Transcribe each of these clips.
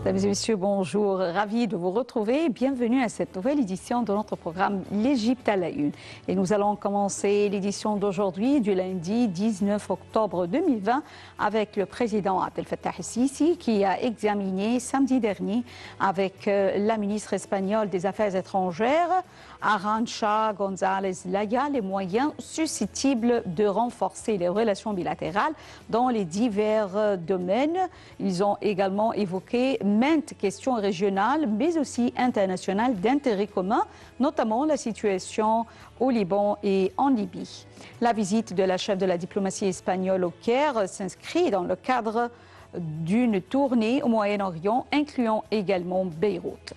Mesdames et messieurs, bonjour. Ravi de vous retrouver. Bienvenue à cette nouvelle édition de notre programme L'Égypte à la une. Et nous allons commencer l'édition d'aujourd'hui, du lundi 19 octobre 2020, avec le président Abdel Fattah el-Sisi qui a examiné samedi dernier avec la ministre espagnole des Affaires étrangères, Arantxa González Laya, les moyens susceptibles de renforcer les relations bilatérales dans les divers domaines. Ils ont également évoqué maintes questions régionales, mais aussi internationales d'intérêt commun, notamment la situation au Liban et en Libye. La visite de la chef de la diplomatie espagnole au Caire s'inscrit dans le cadre d'une tournée au Moyen-Orient, incluant également Beyrouth.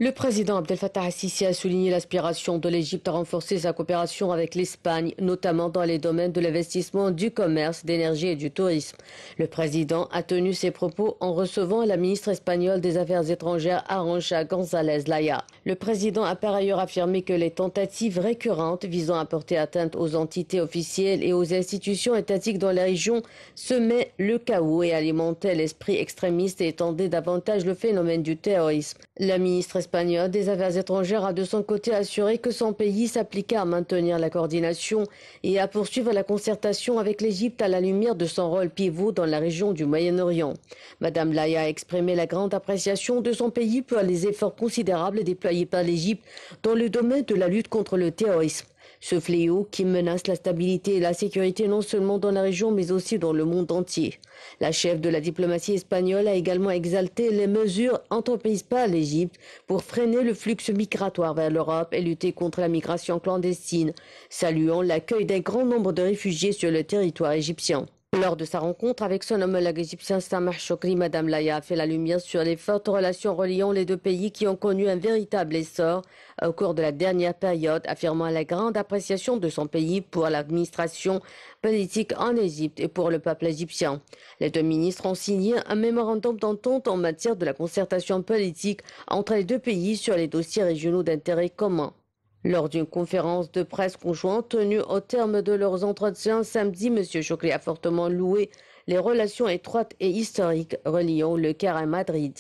Le président Abdel Fattah el-Sisi a souligné l'aspiration de l'Égypte à renforcer sa coopération avec l'Espagne, notamment dans les domaines de l'investissement, du commerce, d'énergie et du tourisme. Le président a tenu ses propos en recevant la ministre espagnole des Affaires étrangères, Arantxa González Laya. Le président a par ailleurs affirmé que les tentatives récurrentes visant à porter atteinte aux entités officielles et aux institutions étatiques dans la région semaient le chaos et alimentaient l'esprit extrémiste et étendaient davantage le phénomène du terrorisme. La ministre espagnole des Affaires étrangères a de son côté assuré que son pays s'appliquait à maintenir la coordination et à poursuivre la concertation avec l'Égypte à la lumière de son rôle pivot dans la région du Moyen-Orient. Madame Laya a exprimé la grande appréciation de son pays pour les efforts considérables déployés par l'Égypte dans le domaine de la lutte contre le terrorisme. Ce fléau qui menace la stabilité et la sécurité non seulement dans la région mais aussi dans le monde entier. La chef de la diplomatie espagnole a également exalté les mesures entreprises par l'Égypte pour freiner le flux migratoire vers l'Europe et lutter contre la migration clandestine, saluant l'accueil d'un grand nombre de réfugiés sur le territoire égyptien. Lors de sa rencontre avec son homologue égyptien Samah Shoukry, Madame Laya a fait la lumière sur les fortes relations reliant les deux pays qui ont connu un véritable essor au cours de la dernière période, affirmant la grande appréciation de son pays pour l'administration politique en Égypte et pour le peuple égyptien. Les deux ministres ont signé un mémorandum d'entente en matière de la concertation politique entre les deux pays sur les dossiers régionaux d'intérêt commun. Lors d'une conférence de presse conjointe tenue au terme de leurs entretiens samedi, M. Shoukry a fortement loué les relations étroites et historiques reliant le Caire à Madrid.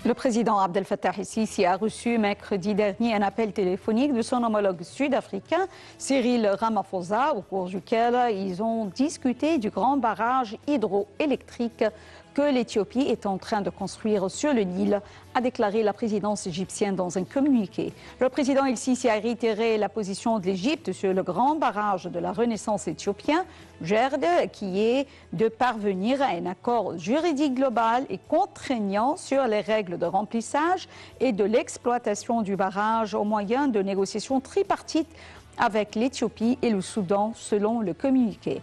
Le président Abdel Fattah el-Sisi a reçu mercredi dernier un appel téléphonique de son homologue sud-africain, Cyril Ramaphosa, au cours duquel ils ont discuté du grand barrage hydroélectrique que l'Éthiopie est en train de construire sur le Nil, a déclaré la présidence égyptienne dans un communiqué. Le président el-Sisi a réitéré la position de l'Égypte sur le grand barrage de la Renaissance éthiopien, GERD, qui est de parvenir à un accord juridique global et contraignant sur les règles de remplissage et de l'exploitation du barrage au moyen de négociations tripartites avec l'Éthiopie et le Soudan, selon le communiqué.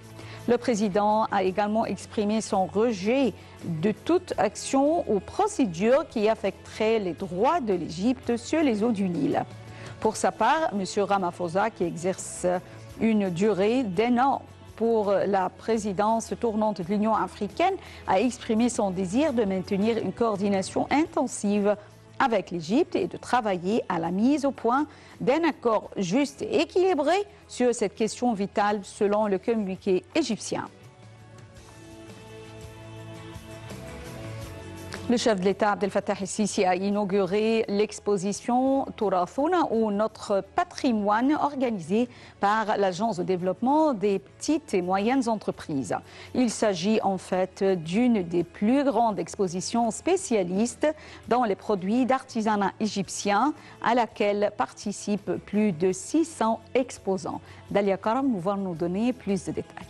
Le président a également exprimé son rejet de toute action ou procédure qui affecterait les droits de l'Égypte sur les eaux du Nil. Pour sa part, M. Ramaphosa, qui exerce une durée d'1 an pour la présidence tournante de l'Union africaine, a exprimé son désir de maintenir une coordination intensive avec l'Égypte et de travailler à la mise au point d'un accord juste et équilibré sur cette question vitale selon le communiqué égyptien. Le chef de l'État, Abdel Fattah el-Sisi, a inauguré l'exposition Turathuna, ou Notre patrimoine, organisée par l'Agence de développement des petites et moyennes entreprises. Il s'agit en fait d'une des plus grandes expositions spécialistes dans les produits d'artisanat égyptien, à laquelle participent plus de 600 exposants. Dalia Karam va nous donner plus de détails.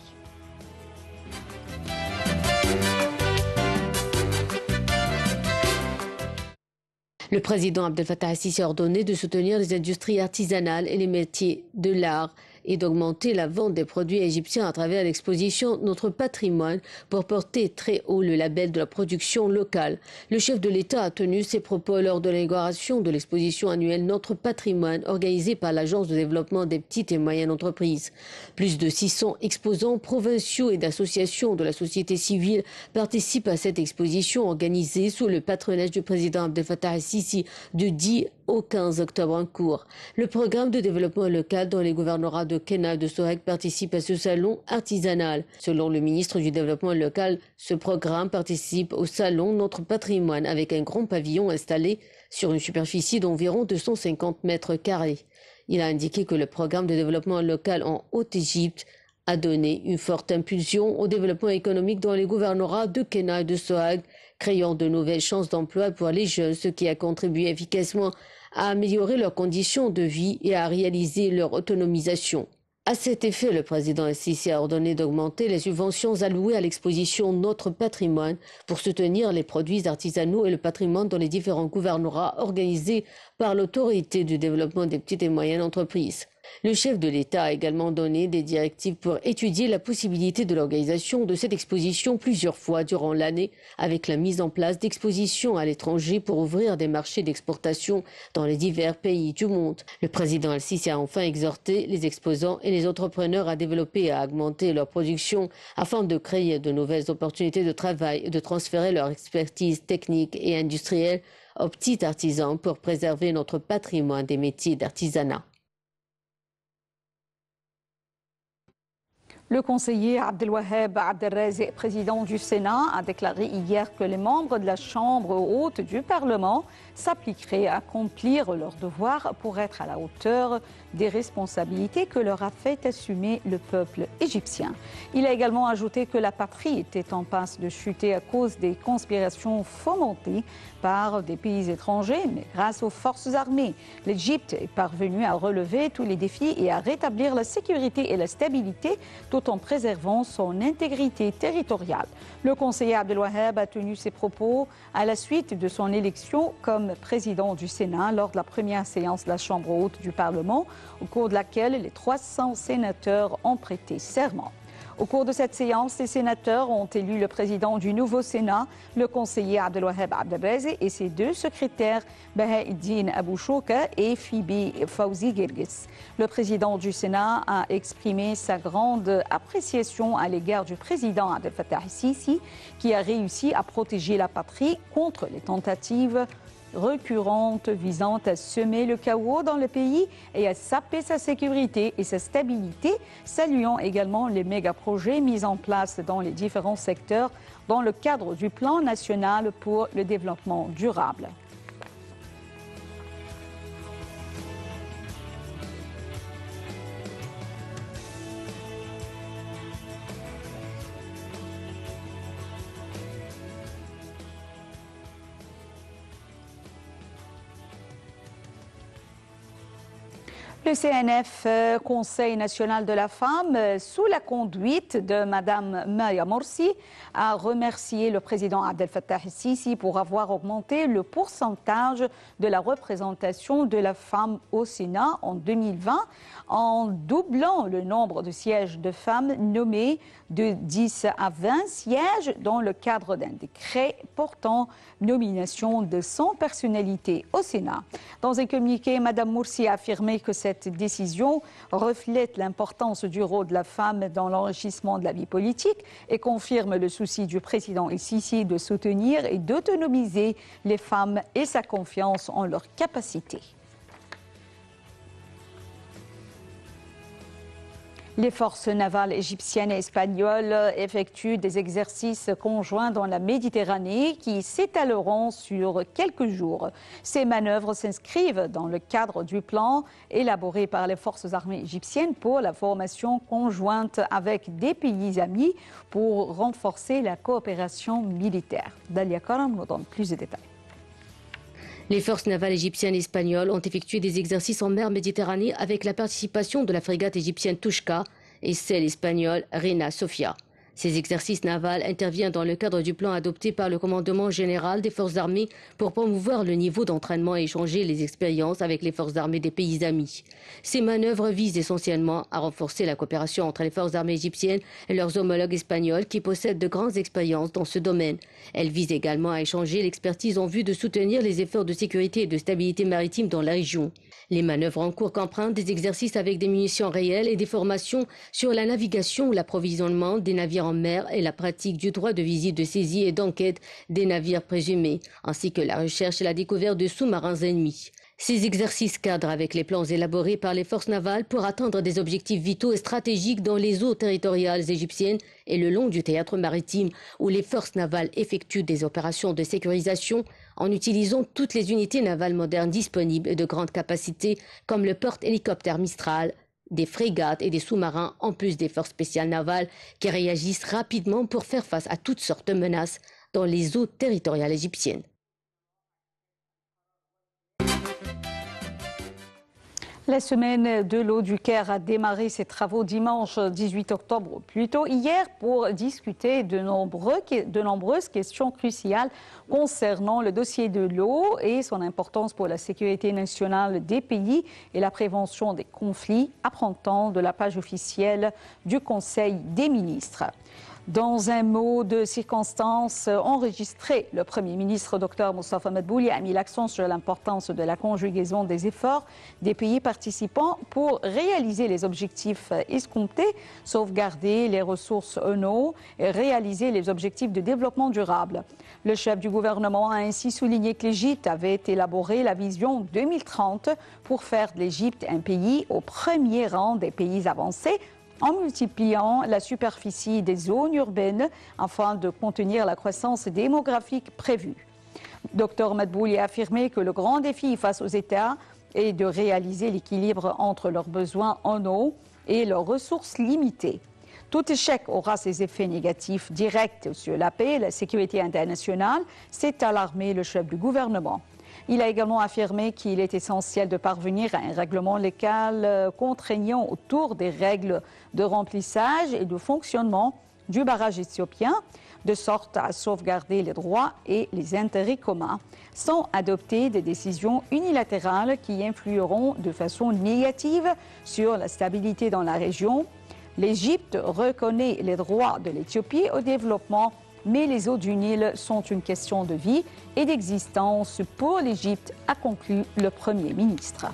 Le président Abdel Fattah el-Sisi a ordonné de soutenir les industries artisanales et les métiers de l'art et d'augmenter la vente des produits égyptiens à travers l'exposition Notre patrimoine pour porter très haut le label de la production locale. Le chef de l'État a tenu ses propos lors de l'inauguration de l'exposition annuelle Notre patrimoine organisée par l'Agence de développement des petites et moyennes entreprises. Plus de 600 exposants provinciaux et d'associations de la société civile participent à cette exposition organisée sous le patronage du président Abdel Fattah el-Sisi du 10 au 15 octobre en cours. Le programme de développement local dans les gouvernorats de Kenya et de Sohag participe à ce salon artisanal. Selon le ministre du Développement local, ce programme participe au salon Notre patrimoine avec un grand pavillon installé sur une superficie d'environ 250 mètres carrés. Il a indiqué que le programme de développement local en Haute-Égypte a donné une forte impulsion au développement économique dans les gouvernorats de Kenya et de Sohag, créant de nouvelles chances d'emploi pour les jeunes, ce qui a contribué efficacement à améliorer leurs conditions de vie et à réaliser leur autonomisation. À cet effet, le président El-Sisi a ordonné d'augmenter les subventions allouées à l'exposition Notre patrimoine pour soutenir les produits artisanaux et le patrimoine dans les différents gouvernorats organisés par l'autorité du développement des petites et moyennes entreprises. Le chef de l'État a également donné des directives pour étudier la possibilité de l'organisation de cette exposition plusieurs fois durant l'année, avec la mise en place d'expositions à l'étranger pour ouvrir des marchés d'exportation dans les divers pays du monde. Le président El-Sisi a enfin exhorté les exposants et les entrepreneurs à développer et à augmenter leur production afin de créer de nouvelles opportunités de travail et de transférer leur expertise technique et industrielle aux petits artisans pour préserver notre patrimoine des métiers d'artisanat. Le conseiller Abdelwaheb Abdelrazik, président du Sénat, a déclaré hier que les membres de la Chambre haute du Parlement s'appliqueraient à accomplir leur devoir pour être à la hauteur des responsabilités que leur a fait assumer le peuple égyptien. Il a également ajouté que la patrie était en passe de chuter à cause des conspirations fomentées par des pays étrangers, mais grâce aux forces armées, l'Égypte est parvenue à relever tous les défis et à rétablir la sécurité et la stabilité tout en préservant son intégrité territoriale. Le conseiller Abdelwaheb a tenu ses propos à la suite de son élection comme président du Sénat lors de la première séance de la Chambre haute du Parlement, au cours de laquelle les 300 sénateurs ont prêté serment. Au cours de cette séance, les sénateurs ont élu le président du nouveau Sénat, le conseiller Abdelwaheb Abdelrazik et ses deux secrétaires, Bahauddin Abou Chouka et Fibi Fawzi Girgis. Le président du Sénat a exprimé sa grande appréciation à l'égard du président Abdel Fattah el-Sisi, qui a réussi à protéger la patrie contre les tentatives récurrente visant à semer le chaos dans le pays et à saper sa sécurité et sa stabilité, saluant également les méga-projets mis en place dans les différents secteurs dans le cadre du plan national pour le développement durable. Le CNF, Conseil national de la femme, sous la conduite de Mme Maya Morsi, a remercié le président Abdel Fattah el-Sisi pour avoir augmenté le pourcentage de la représentation de la femme au Sénat en 2020 en doublant le nombre de sièges de femmes nommées de 10 à 20 sièges dans le cadre d'un décret portant nomination de 100 personnalités au Sénat. Dans un communiqué, Mme Morsi a affirmé que cette décision reflète l'importance du rôle de la femme dans l'enrichissement de la vie politique et confirme le souci du président el-Sisi de soutenir et d'autonomiser les femmes et sa confiance en leurs capacités. Les forces navales égyptiennes et espagnoles effectuent des exercices conjoints dans la Méditerranée qui s'étaleront sur quelques jours. Ces manœuvres s'inscrivent dans le cadre du plan élaboré par les forces armées égyptiennes pour la formation conjointe avec des pays amis pour renforcer la coopération militaire. Dalia Karam nous donne plus de détails. Les forces navales égyptiennes et espagnoles ont effectué des exercices en mer Méditerranée avec la participation de la frégate égyptienne Touchka et celle espagnole Reina Sofia. Ces exercices navals interviennent dans le cadre du plan adopté par le commandement général des forces armées pour promouvoir le niveau d'entraînement et échanger les expériences avec les forces armées des pays amis. Ces manœuvres visent essentiellement à renforcer la coopération entre les forces armées égyptiennes et leurs homologues espagnols qui possèdent de grandes expériences dans ce domaine. Elles visent également à échanger l'expertise en vue de soutenir les efforts de sécurité et de stabilité maritime dans la région. Les manœuvres en cours comprennent des exercices avec des munitions réelles et des formations sur la navigation, l'approvisionnement des navires en mer et la pratique du droit de visite, de saisie et d'enquête des navires présumés, ainsi que la recherche et la découverte de sous-marins ennemis. Ces exercices cadrent avec les plans élaborés par les forces navales pour atteindre des objectifs vitaux et stratégiques dans les eaux territoriales égyptiennes et le long du théâtre maritime, où les forces navales effectuent des opérations de sécurisation en utilisant toutes les unités navales modernes disponibles et de grande capacité, comme le porte-hélicoptère Mistral, des frégates et des sous-marins, en plus des forces spéciales navales qui réagissent rapidement pour faire face à toutes sortes de menaces dans les eaux territoriales égyptiennes. La semaine de l'eau du Caire a démarré ses travaux dimanche 18 octobre, plutôt hier, pour discuter de nombreuses questions cruciales concernant le dossier de l'eau et son importance pour la sécurité nationale des pays et la prévention des conflits, apprend-on de la page officielle du Conseil des ministres. Dans un mot de circonstance enregistré, le Premier ministre Dr Moustapha Madbouli a mis l'accent sur l'importance de la conjugaison des efforts des pays participants pour réaliser les objectifs escomptés, sauvegarder les ressources en eau et réaliser les objectifs de développement durable. Le chef du gouvernement a ainsi souligné que l'Égypte avait élaboré la vision 2030 pour faire de l'Égypte un pays au premier rang des pays avancés, en multipliant la superficie des zones urbaines afin de contenir la croissance démographique prévue. Dr Madbouli a affirmé que le grand défi face aux États est de réaliser l'équilibre entre leurs besoins en eau et leurs ressources limitées. Tout échec aura ses effets négatifs directs sur la paix et la sécurité internationale, s'est alarmé le chef du gouvernement. Il a également affirmé qu'il est essentiel de parvenir à un règlement légal contraignant autour des règles de remplissage et de fonctionnement du barrage éthiopien, de sorte à sauvegarder les droits et les intérêts communs, sans adopter des décisions unilatérales qui influeront de façon négative sur la stabilité dans la région. L'Égypte reconnaît les droits de l'Éthiopie au développement, mais les eaux du Nil sont une question de vie et d'existence pour l'Égypte, a conclu le Premier ministre.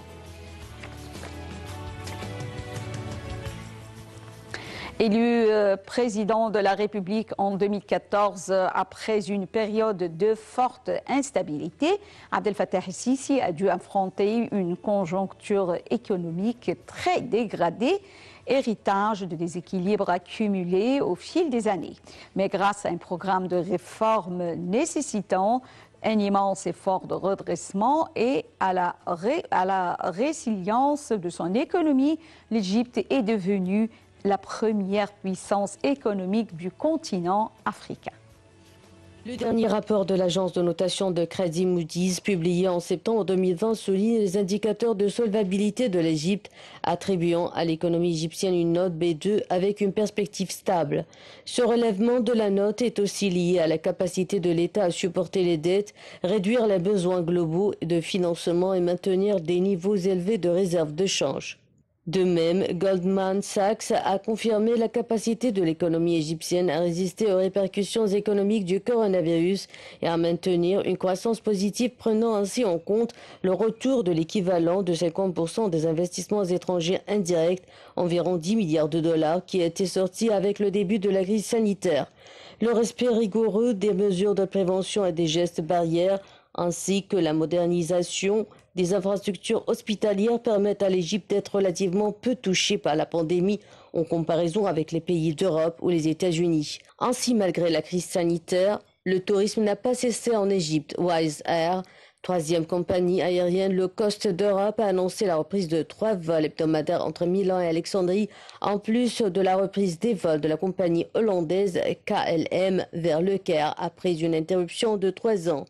Élu président de la République en 2014, après une période de forte instabilité, Abdel Fattah el-Sisi a dû affronter une conjoncture économique très dégradée, héritage de déséquilibres accumulés au fil des années. Mais grâce à un programme de réformes nécessitant un immense effort de redressement et à la résilience de son économie, l'Égypte est devenue la première puissance économique du continent africain. Le dernier rapport de l'agence de notation de crédit Moody's, publié en septembre 2020, souligne les indicateurs de solvabilité de l'Égypte, attribuant à l'économie égyptienne une note B2 avec une perspective stable. Ce relèvement de la note est aussi lié à la capacité de l'État à supporter les dettes, réduire les besoins globaux de financement et maintenir des niveaux élevés de réserves de change. De même, Goldman Sachs a confirmé la capacité de l'économie égyptienne à résister aux répercussions économiques du coronavirus et à maintenir une croissance positive, prenant ainsi en compte le retour de l'équivalent de 50% des investissements étrangers indirects, environ 10 milliards de dollars, qui étaient sortis avec le début de la crise sanitaire. Le respect rigoureux des mesures de prévention et des gestes barrières, ainsi que la modernisation des infrastructures hospitalières permettent à l'Égypte d'être relativement peu touchée par la pandémie en comparaison avec les pays d'Europe ou les États-Unis. Ainsi, malgré la crise sanitaire, le tourisme n'a pas cessé en Égypte. Wizz Air, troisième compagnie aérienne low cost d'Europe, a annoncé la reprise de 3 vols hebdomadaires entre Milan et Alexandrie, en plus de la reprise des vols de la compagnie hollandaise KLM vers Le Caire après une interruption de 3 ans.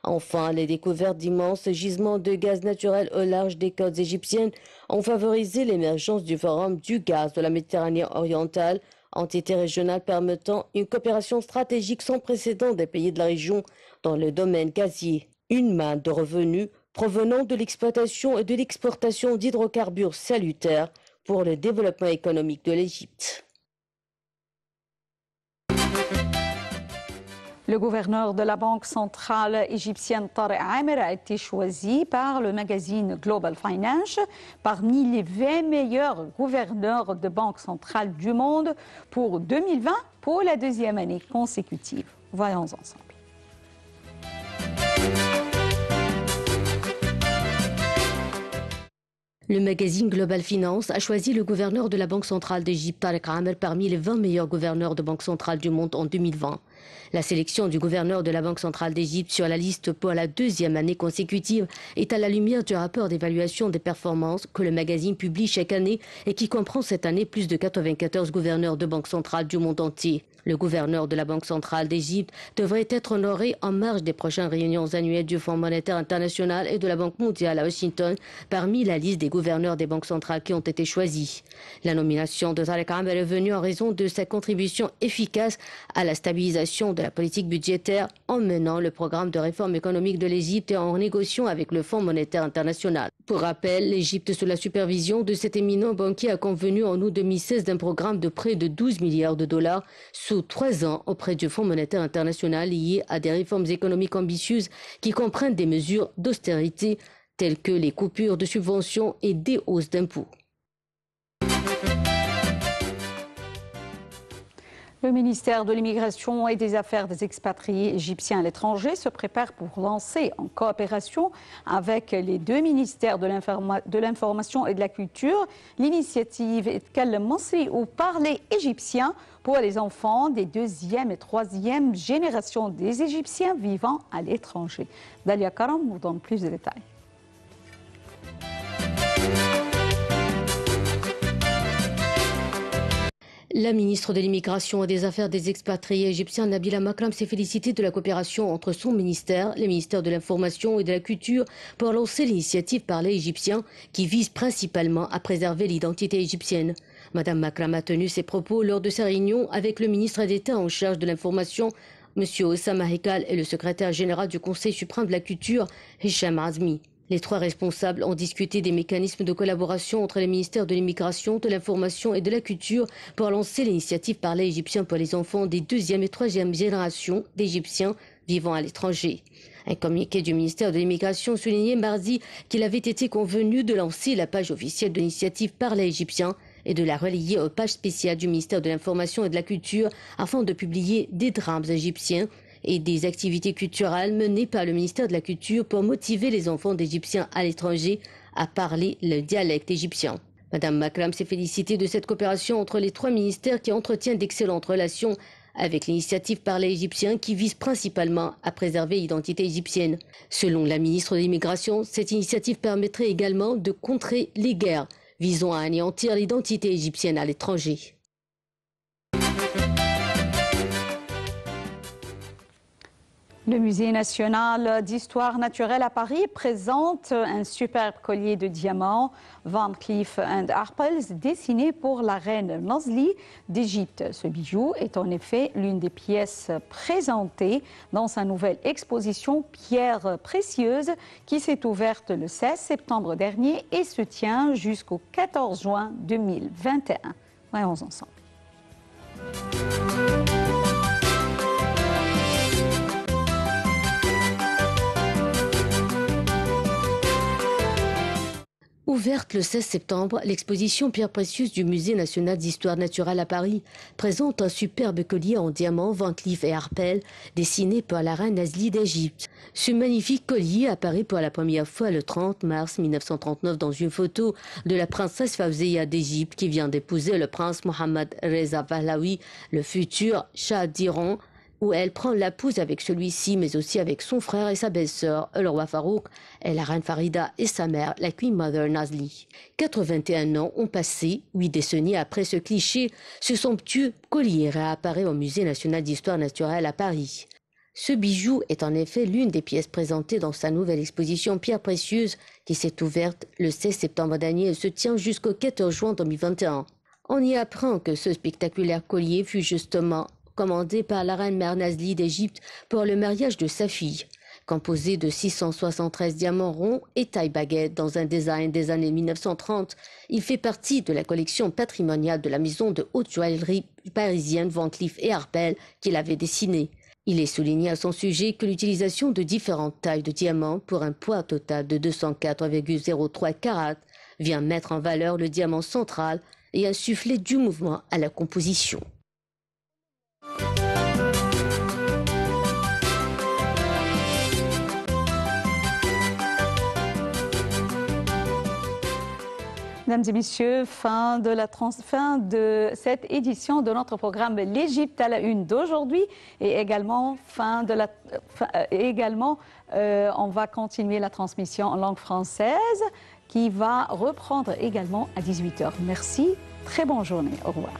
Enfin, les découvertes d'immenses gisements de gaz naturel au large des côtes égyptiennes ont favorisé l'émergence du Forum du gaz de la Méditerranée orientale, entité régionale permettant une coopération stratégique sans précédent des pays de la région dans le domaine gazier. Une manne de revenus provenant de l'exploitation et de l'exportation d'hydrocarbures salutaires pour le développement économique de l'Égypte. Le gouverneur de la Banque centrale égyptienne Tariq Amer a été choisi par le magazine Global Finance parmi les 20 meilleurs gouverneurs de banque centrale du monde pour 2020 pour la deuxième année consécutive. Voyons ensemble. Le magazine Global Finance a choisi le gouverneur de la Banque centrale d'Égypte, Tariq Amer, parmi les 20 meilleurs gouverneurs de banque centrale du monde en 2020. La sélection du gouverneur de la Banque centrale d'Égypte sur la liste pour la deuxième année consécutive est à la lumière du rapport d'évaluation des performances que le magazine publie chaque année et qui comprend cette année plus de 94 gouverneurs de banque centrale du monde entier. Le gouverneur de la Banque centrale d'Égypte devrait être honoré en marge des prochaines réunions annuelles du Fonds monétaire international et de la Banque mondiale à Washington parmi la liste des gouverneurs des banques centrales qui ont été choisis. La nomination de Tariq Amer est venue en raison de sa contribution efficace à la stabilisation de la politique budgétaire en menant le programme de réforme économique de l'Égypte et en négociant avec le Fonds monétaire international. Pour rappel, l'Égypte, sous la supervision de cet éminent banquier, a convenu en août 2016 d'un programme de près de 12 milliards de dollars sous 3 ans auprès du Fonds monétaire international lié à des réformes économiques ambitieuses qui comprennent des mesures d'austérité telles que les coupures de subventions et des hausses d'impôts. Le ministère de l'Immigration et des Affaires des expatriés égyptiens à l'étranger se prépare pour lancer, en coopération avec les deux ministères de l'Information et de la Culture, l'initiative Etkallem Masri ou Parler égyptien pour les enfants des deuxième et troisième générations des Égyptiens vivant à l'étranger. Dalia Karam vous donne plus de détails. La ministre de l'Immigration et des Affaires des expatriés égyptiens, Nabila Makram, s'est félicitée de la coopération entre son ministère, les ministères de l'Information et de la Culture, pour lancer l'initiative Parler égyptien qui vise principalement à préserver l'identité égyptienne. Madame Makram a tenu ses propos lors de sa réunion avec le ministre d'État en charge de l'Information, M. Oussama Hekal, et le secrétaire général du Conseil suprême de la Culture, Hicham Azmi. Les trois responsables ont discuté des mécanismes de collaboration entre les ministères de l'Immigration, de l'Information et de la Culture pour lancer l'initiative Parler égyptien pour les enfants des deuxième et troisième générations d'Égyptiens vivant à l'étranger. Un communiqué du ministère de l'Immigration soulignait mardi qu'il avait été convenu de lancer la page officielle de l'initiative Parler égyptien et de la relier aux pages spéciales du ministère de l'Information et de la Culture afin de publier des drames égyptiens et des activités culturelles menées par le ministère de la Culture pour motiver les enfants d'Égyptiens à l'étranger à parler le dialecte égyptien. Madame Makram s'est félicitée de cette coopération entre les trois ministères qui entretiennent d'excellentes relations avec l'initiative Parler égyptien qui vise principalement à préserver l'identité égyptienne. Selon la ministre de l'Immigration, cette initiative permettrait également de contrer les guerres visant à anéantir l'identité égyptienne à l'étranger. Le Musée national d'histoire naturelle à Paris présente un superbe collier de diamants Van Cleef & Arpels dessiné pour la reine Nazli d'Égypte. Ce bijou est en effet l'une des pièces présentées dans sa nouvelle exposition Pierres précieuses qui s'est ouverte le 16 septembre dernier et se tient jusqu'au 14 juin 2021. Voyons ensemble. Ouverte le 16 septembre, l'exposition Pierres précieuses du Musée national d'histoire naturelle à Paris présente un superbe collier en diamant Van Cleef & Arpels dessiné par la reine Nazli d'Égypte. Ce magnifique collier apparaît pour la première fois le 30 mars 1939 dans une photo de la princesse Fawzia d'Égypte qui vient d'épouser le prince Mohammed Reza Pahlavi, le futur Shah d'Iran, où elle prend la pose avec celui-ci, mais aussi avec son frère et sa belle-sœur, le roi Farouk, et la reine Farida et sa mère, la Queen Mother Nazli. 81 ans ont passé, 8 décennies après ce cliché, ce somptueux collier réapparaît au Musée national d'histoire naturelle à Paris. Ce bijou est en effet l'une des pièces présentées dans sa nouvelle exposition Pierres précieuses qui s'est ouverte le 16 septembre dernier et se tient jusqu'au 14 juin 2021. On y apprend que ce spectaculaire collier fut justement commandé par la reine mère Nazli d'Égypte pour le mariage de sa fille. Composé de 673 diamants ronds et taille baguette dans un design des années 1930, il fait partie de la collection patrimoniale de la maison de haute joaillerie parisienne Van Cleef & Arpels qu'il avait dessinée. Il est souligné à son sujet que l'utilisation de différentes tailles de diamants pour un poids total de 204,03 carats vient mettre en valeur le diamant central et insuffler du mouvement à la composition. Mesdames et messieurs, fin de cette édition de notre programme L'Égypte à la une d'aujourd'hui et également on va continuer la transmission en langue française qui va reprendre également à 18h. Merci, très bonne journée, au revoir.